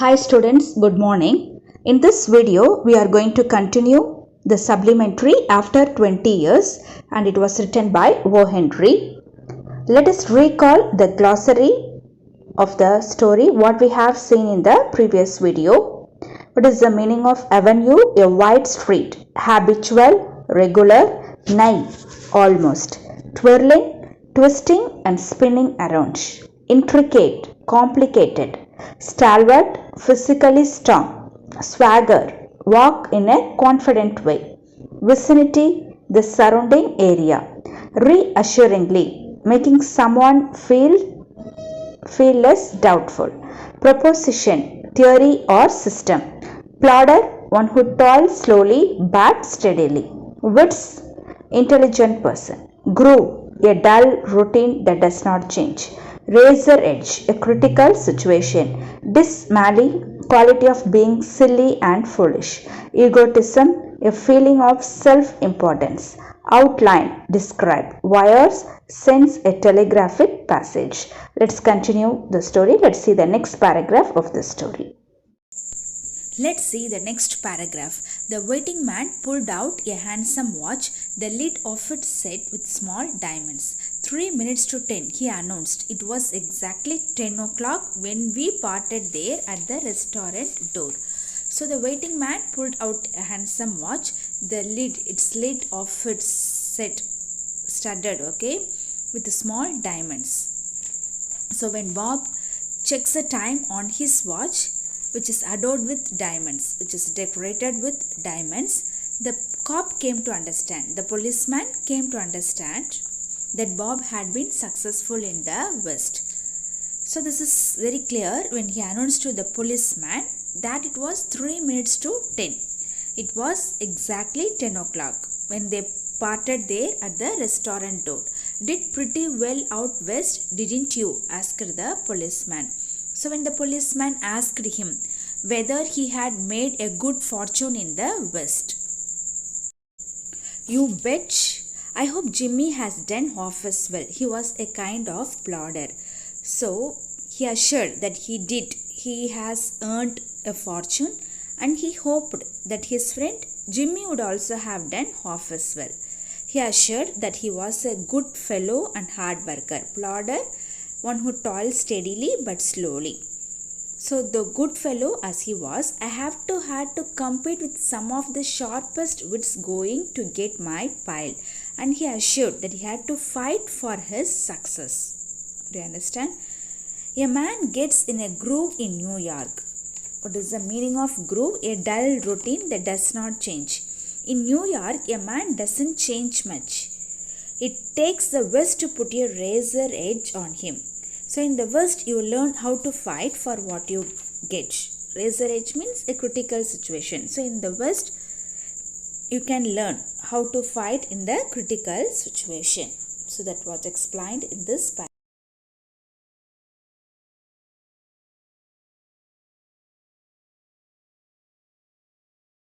Hi students, good morning. In this video, we are going to continue the supplementary after 20 years and it was written by O. Henry. Let us recall the glossary of the story what we have seen in the previous video. What is the meaning of avenue? A wide street. Habitual, regular, nigh, almost. Twirling, twisting and spinning around. Intricate, complicated. Stalwart, physically strong. Swagger, walk in a confident way. Vicinity, the surrounding area. Reassuringly, making someone feel less doubtful. Proposition, theory or system. Plodder, one who toils slowly but steadily. Wits, intelligent person. Groove, a dull routine that does not change. Razor edge, a critical situation. Dismally, quality of being silly and foolish. Egotism, a feeling of self-importance. Outline, describe. Wires, sends a telegraphic passage. Let's continue the story. Let's see the next paragraph of the story. Let's see the next paragraph. The waiting man pulled out a handsome watch, the lid of it set with small diamonds. 3 minutes to 10, he announced. It was exactly 10 o'clock when we parted there at the restaurant door. So the waiting man pulled out a handsome watch, the lid of it set studded, okay, with small diamonds. So when Bob checks the time on his watch, which is adorned with diamonds, which is decorated with diamonds, the cop came to understand, the policeman came to understand that Bob had been successful in the West. So this is very clear when he announced to the policeman that it was 3 minutes to 10. It was exactly 10 o'clock when they parted there at the restaurant door. Did pretty well out west, didn't you? Asked the policeman. So when the policeman asked him whether he had made a good fortune in the West. You bet. I hope Jimmy has done half as well. He was a kind of plodder. So he assured that he did. He has earned a fortune and he hoped that his friend Jimmy would also have done half as well. He assured that he was a good fellow and hard worker. Plodder, one who toils steadily but slowly. So the good fellow as he was, I had to compete with some of the sharpest wits going to get my pile. And he assured that he had to fight for his success. Do you understand? A man gets in a groove in New York. What is the meaning of groove? A dull routine that does not change. In New York, a man doesn't change much. It takes the West to put a razor edge on him. So in the West, you learn how to fight for what you get. Razor edge means a critical situation. So in the West, you can learn how to fight in the critical situation. So that was explained in this paragraph.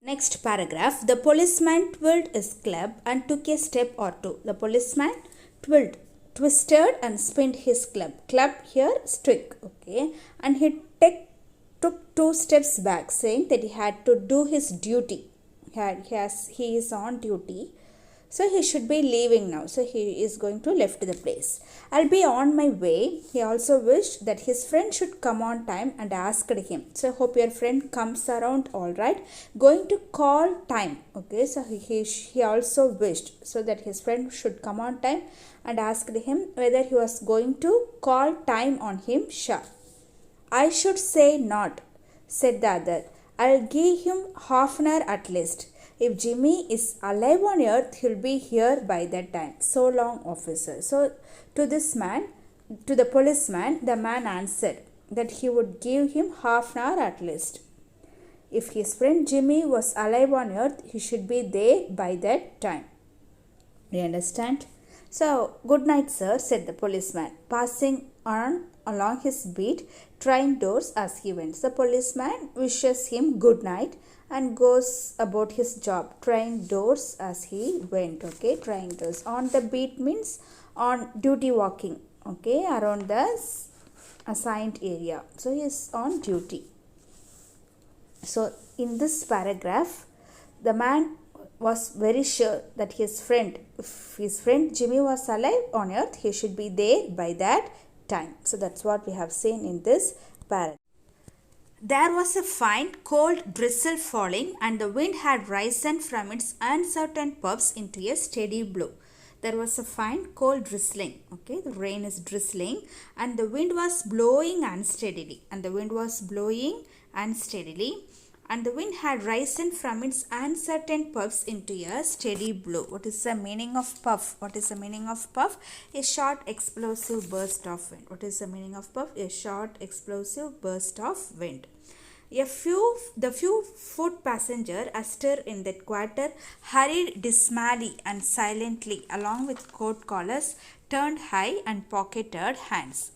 Next paragraph, the policeman twirled his club and took a step or two. The policeman twisted and spun his club. Club here, stick, okay. And he took 2 steps back, saying that he had to do his duty. He is on duty. So he should be leaving now. So he is going to left the place. I'll be on my way. He also wished that his friend should come on time and asked him. So hope your friend comes around all right. Going to call time. Okay. So he also wished so that his friend should come on time and asked him whether he was going to call time on him. Sure. I should say not, said the other. I'll give him half an hour at least. If Jimmy is alive on earth, he'll be here by that time. So long, officer. So to the policeman, the man answered that he would give him half an hour at least. If his friend Jimmy was alive on earth, he should be there by that time. Do you understand? So, good night, sir, said the policeman, passing on along his beat, trying doors as he went. The policeman wishes him good night and goes about his job, trying doors as he went. Okay, trying doors. On the beat means on duty walking, okay, around the assigned area. So he is on duty. So in this paragraph, the man was very sure that if his friend Jimmy was alive on earth, he should be there by that time. So that's what we have seen in this paragraph. There was a fine, cold drizzle falling, and the wind had risen from its uncertain puffs into a steady blow. There was a fine, cold drizzling. Okay, the rain is drizzling, and the wind was blowing unsteadily. And the wind had risen from its uncertain puffs into a steady blow. What is the meaning of puff? A short explosive burst of wind. What is the meaning of puff? A short explosive burst of wind. The few foot passenger astir in that quarter hurried dismally and silently along with coat collars turned high and pocketed hands.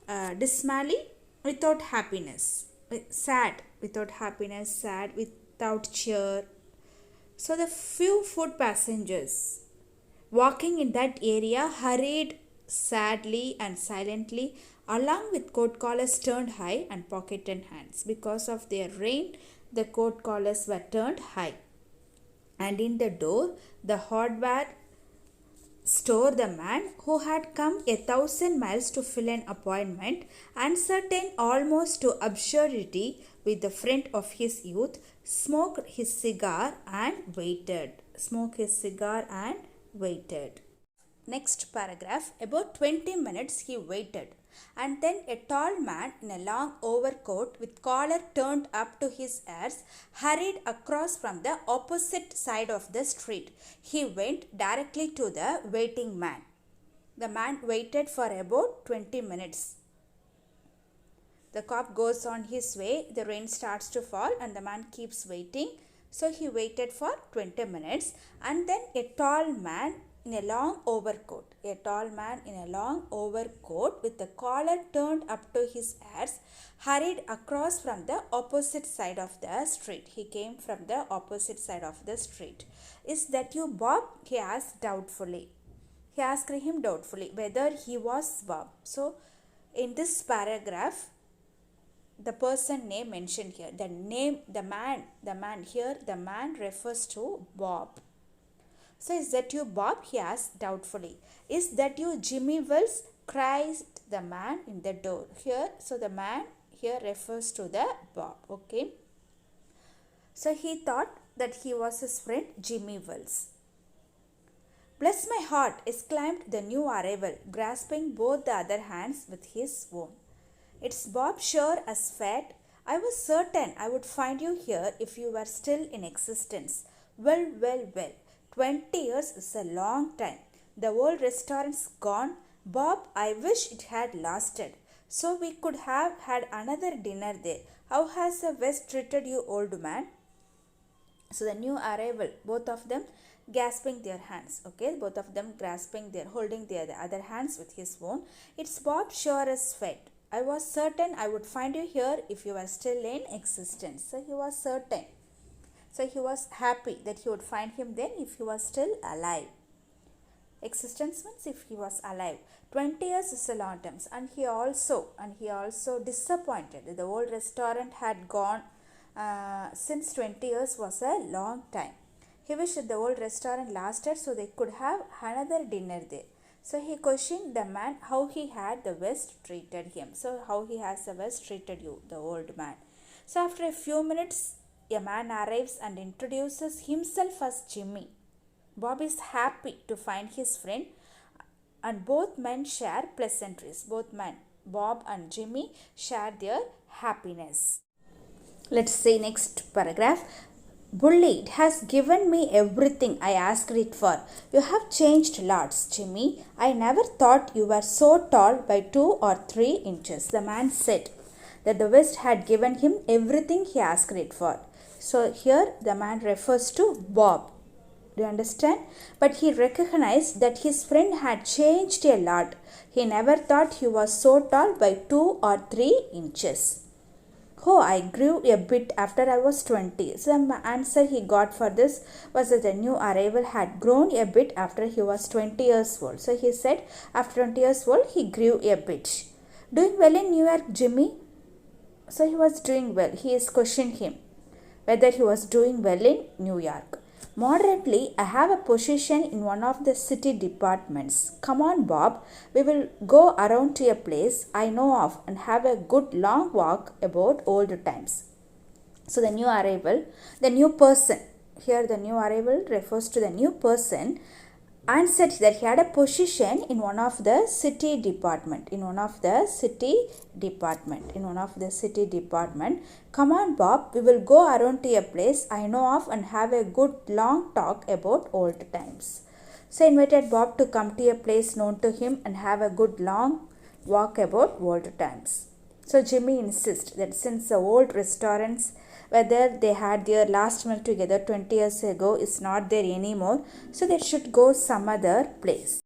Dismally without happiness. Sad without happiness, sad without cheer. So the few foot passengers walking in that area hurried sadly and silently along with coat collars turned high and pocketed hands. Because of their rain, the coat collars were turned high. And in the door, the hardware store, the man who had come 1,000 miles to fill an appointment, uncertain almost to absurdity with the friend of his youth, smoked his cigar and waited. Next paragraph, about 20 minutes he waited, and then a tall man in a long overcoat with collar turned up to his ears hurried across from the opposite side of the street. He went directly to the waiting man. The man waited for about 20 minutes. The cop goes on his way, the rain starts to fall, and the man keeps waiting. So he waited for 20 minutes, and then a tall man in a long overcoat with the collar turned up to his ears hurried across from the opposite side of the street. He came from the opposite side of the street. Is that you, Bob? He asked doubtfully. He asked him doubtfully whether he was Bob. So in this paragraph, the person name mentioned here, the man refers to Bob. So, is that you, Bob? He asked doubtfully. Is that you, Jimmy Wells? Cried the man in the door. So the man here refers to the Bob. Okay. So he thought that he was his friend Jimmy Wells. Bless my heart, exclaimed the new arrival, grasping both the other hands with his own. It's Bob sure as fate. I was certain I would find you here if you were still in existence. Well. 20 years is a long time. The old restaurant's gone. Bob, I wish it had lasted, so we could have had another dinner there. How has the West treated you, old man? So the new arrival, both of them grasping their hands. Okay, both of them holding their other hands with his own. It's Bob sure as fate. I was certain I would find you here if you were still in existence. So he was certain. So he was happy that he would find him then if he was still alive. Existence means if he was alive. 20 years is a long time. And he also disappointed. The old restaurant had gone since 20 years was a long time. He wished that the old restaurant lasted so they could have another dinner there. So he questioned the man how he had the West treated him. So how he has the West treated you, the old man. So after a few minutes, a man arrives and introduces himself as Jimmy. Bob is happy to find his friend, and both men share pleasantries. Both men, Bob and Jimmy, share their happiness. Let's see next paragraph. Bully, it has given me everything I asked it for. You have changed lots, Jimmy. I never thought you were so tall by 2 or 3 inches. The man said that the West had given him everything he asked it for. So here the man refers to Bob. Do you understand? But he recognized that his friend had changed a lot. He never thought he was so tall by 2 or 3 inches. Oh, I grew a bit after I was 20. So the answer he got for this was that the new arrival had grown a bit after he was 20 years old. So he said after 20 years old he grew a bit. Doing well in New York, Jimmy? So he was doing well. He is questioning him whether he was doing well in New York. Moderately, I have a position in one of the city departments. Come on, Bob. We will go around to a place I know of and have a good long walk about old times. So the new arrival, the new person, here the new arrival refers to the new person, answered that he had a position in one of the city department. Come on, Bob, we will go around to a place I know of and have a good long talk about old times. So invited Bob to come to a place known to him and have a good long walk about old times. So Jimmy insists that since the old restaurants whether they had their last meal together 20 years ago is not there anymore, so they should go some other place.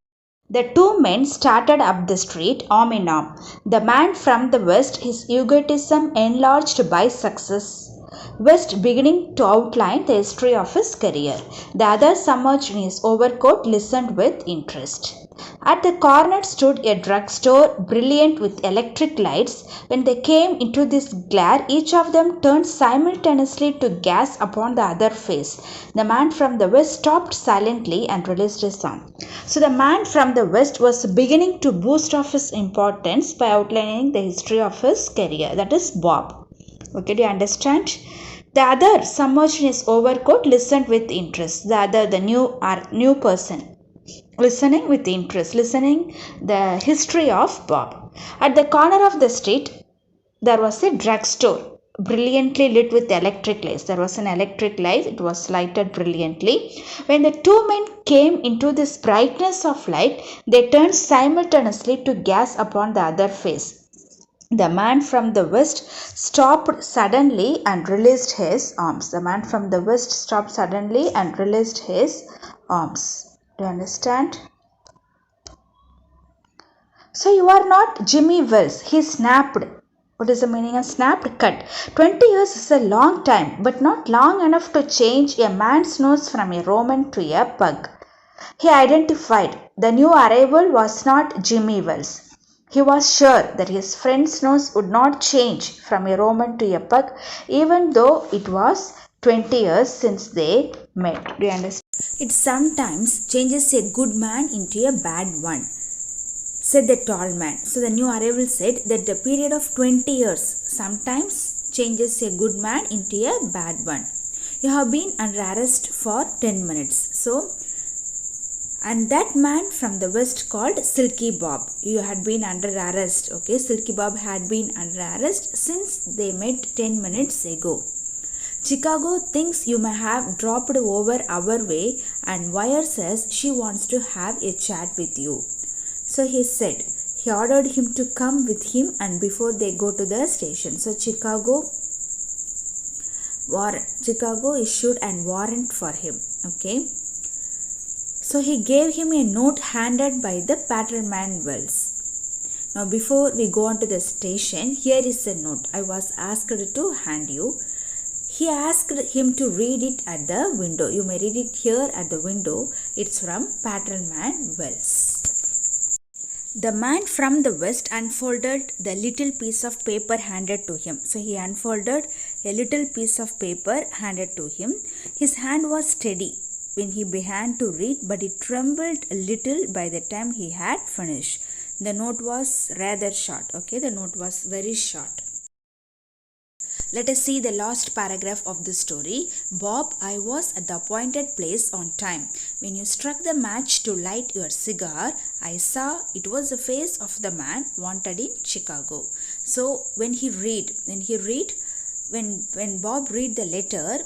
The two men started up the street arm in arm. The man from the west, his egotism enlarged by success, West beginning to outline the history of his career. The other, submerged in his overcoat, listened with interest. At the corner stood a drugstore brilliant with electric lights. When they came into this glare, each of them turned simultaneously to gaze upon the other face. The man from the west stopped silently and released his arm. So the man from the west was beginning to boast of his importance by outlining the history of his career. That is Bob. Okay, do you understand? The other, submerged in his overcoat, listened with interest. The other, the new person, listening with interest, listening the history of Bob. At the corner of the street, there was a drugstore, brilliantly lit with electric lights. There was an electric light, it was lighted brilliantly. When the two men came into this brightness of light, they turned simultaneously to gaze upon the other face. The man from the west stopped suddenly and released his arms. The man from the west stopped suddenly and released his arms. Do you understand? So you are not Jimmy Wells. He snapped. What is the meaning of snapped? Cut. 20 years is a long time, but not long enough to change a man's nose from a Roman to a pug. He identified the new arrival was not Jimmy Wells. He was sure that his friend's nose would not change from a Roman to a pug, even though it was 20 years since they met. Do you understand? It sometimes changes a good man into a bad one, said the tall man. So the new arrival said that the period of 20 years sometimes changes a good man into a bad one. You have been under arrest for 10 minutes. So, and that man from the west called Silky Bob. You had been under arrest. Okay, Silky Bob had been under arrest since they met 10 minutes ago. Chicago thinks you may have dropped over our way and wires says she wants to have a chat with you. So he said, he ordered him to come with him and before they go to the station. So Chicago issued a warrant for him. Okay. So he gave him a note handed by the Patrolman Wells. Now before we go on to the station, here is a note I was asked to hand you. He asked him to read it at the window. You may read it here at the window. It's from Patrolman Wells. The man from the west unfolded the little piece of paper handed to him. So he unfolded a little piece of paper handed to him. His hand was steady when he began to read, but it trembled a little by the time he had finished. The note was rather short. Okay, the note was very short. Let us see the last paragraph of the story. Bob, I was at the appointed place on time. When you struck the match to light your cigar, I saw it was the face of the man wanted in Chicago. So when Bob read the letter,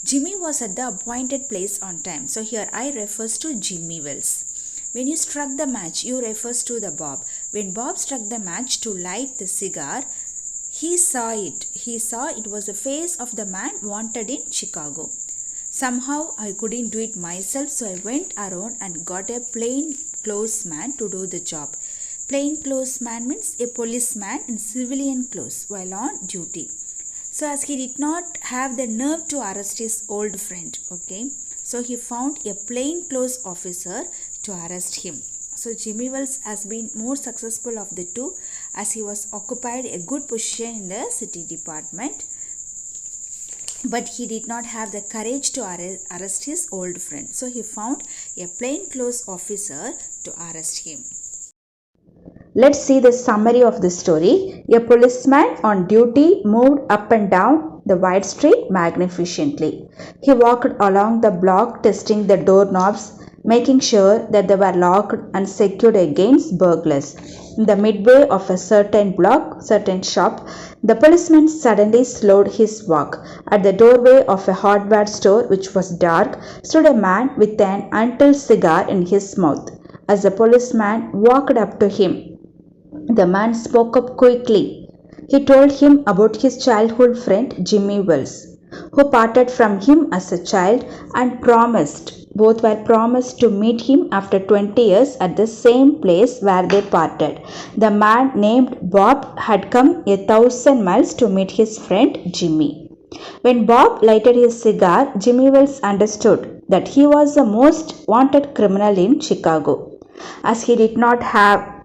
Jimmy was at the appointed place on time. So here I refers to Jimmy Wells. When you struck the match, you refers to the Bob. When Bob struck the match to light the cigar, he saw it. He saw it was the face of the man wanted in Chicago. Somehow I couldn't do it myself, so I went around and got a plain clothes man to do the job. Plain clothes man means a policeman in civilian clothes while on duty. So as he did not have the nerve to arrest his old friend, okay, so he found a plain clothes officer to arrest him. So Jimmy Wells has been more successful of the two as he was occupied a good position in the city department. But he did not have the courage to arrest his old friend. So he found a plainclothes officer to arrest him. Let's see the summary of the story. A policeman on duty moved up and down the wide street magnificently. He walked along the block testing the doorknobs, making sure that they were locked and secured against burglars. In the midway of a certain shop, the policeman suddenly slowed his walk. At the doorway of a hardware store, which was dark, stood a man with an unlit cigar in his mouth. As the policeman walked up to him, the man spoke up quickly. He told him about his childhood friend Jimmy Wells, who parted from him as a child and both were promised to meet him after 20 years at the same place where they parted. The man named Bob had come 1,000 miles to meet his friend Jimmy. When Bob lighted his cigar, Jimmy Wells understood that he was the most wanted criminal in Chicago. As he did not have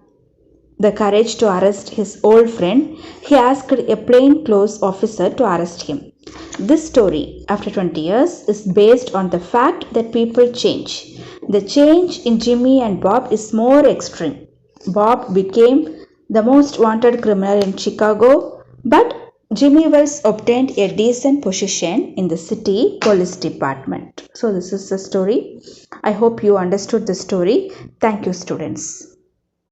the courage to arrest his old friend, he asked a plainclothes officer to arrest him. This story, after 20 years, is based on the fact that people change. The change in Jimmy and Bob is more extreme. Bob became the most wanted criminal in Chicago, but Jimmy Wells obtained a decent position in the city police department. So this is the story. I hope you understood the story. Thank you, students.